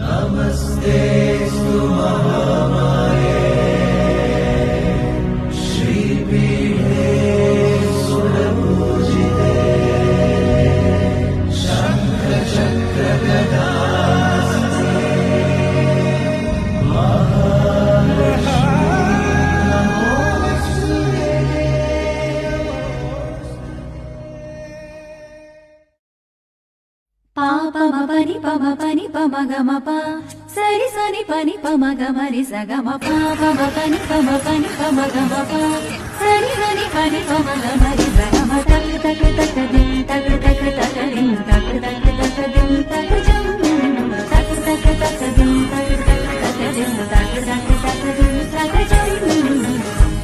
नमस्तेऽस्तु महामाये श्रीपीठे सुरपूजिते शङ्खचक्रगदास्ते pani pama pani pama gama pa sari sani pani pama gama ri sa gama pa pama pani pama gama pa sari sani pani pama gama ri sa gama tak tak tak dim tak tak tak dim tak tak tak dim tak jam tak tak tak dim tak tak tak dim tak tak tak dim tak jam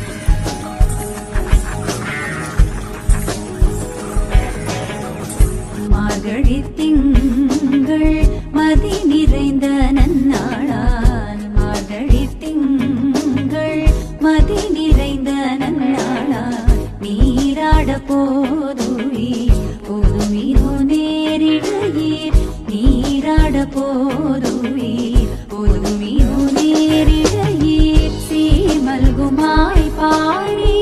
மார்கழி திங்கள் மதி நிறைந்த நன்னாளான் மார்கழி திங்கள் மதி நிறைந்த நன்னாளான் நீராட போதுவீர் போதுவீரோ நேரிழையீர் நீராட போதுவீர் போதுவீரோ நேரிழையீர் சீமல்குமாய் பாடி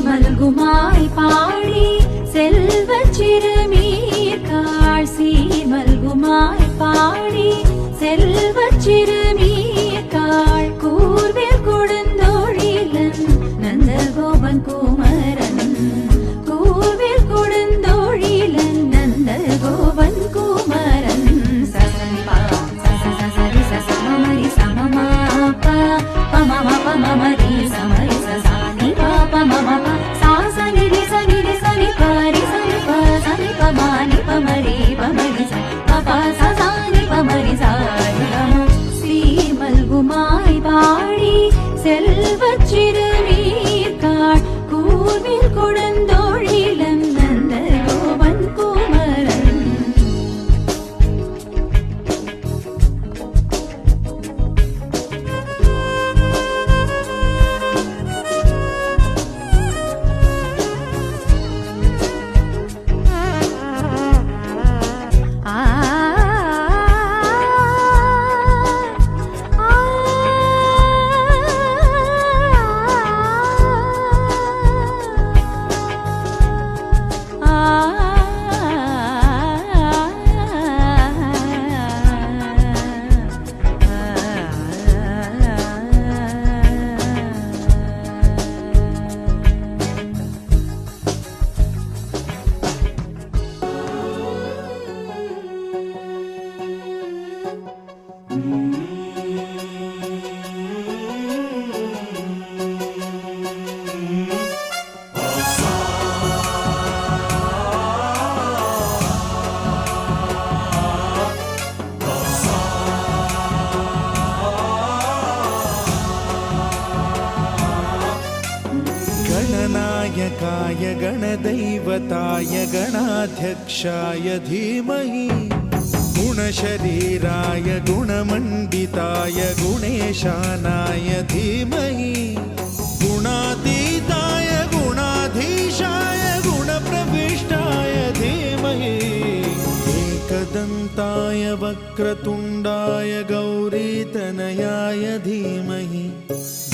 மல்குமாய் பாடி செல்வச் சிறுமீர்காள் சீர்மல்குமாய் பாடி செல்வச் சிறுமீர்காள் கூர்வேல் கொடுந்தோழிலன் நந்தகோபன் குமரன் கூர்வேல் கொடுந்தோழிலன் நந்தகோபன் குமரன் சசனி பா சசரி சசமரி சமமாப பமம பமமரி சமரி சசானி பாப மம சா சனி ரி சனி பா ரி சனி பா சனி பமரி பமரி பமரி ச பப சசானி பமரி சாரி நம ஸ்ரீமல்குமாய் பாடி செல்வச் சிறுமீர்காள் கூர்வேல் கொடுந்தோழிலன் நந்தகோபன் குமரன் गणनायकाय गणदैवताय गणाध्यक्षाय धीमहि गुणशरीराय गुणमण्डिताय गुणेशानाय धीमहि गुणातीताय गुणाधीशाय गुणप्रविष्टाय धीमहि एकदन्ताय वक्रतुण्डाय गौरीतनयाय धीमहि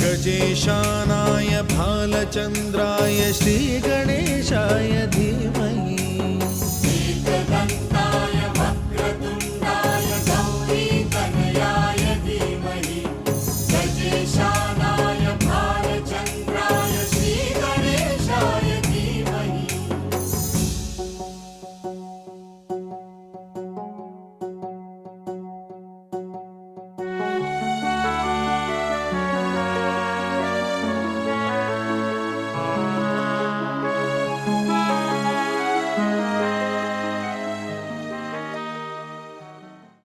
गजेशानाय भालचन्द्राय श्रीगणेशाय धीमहि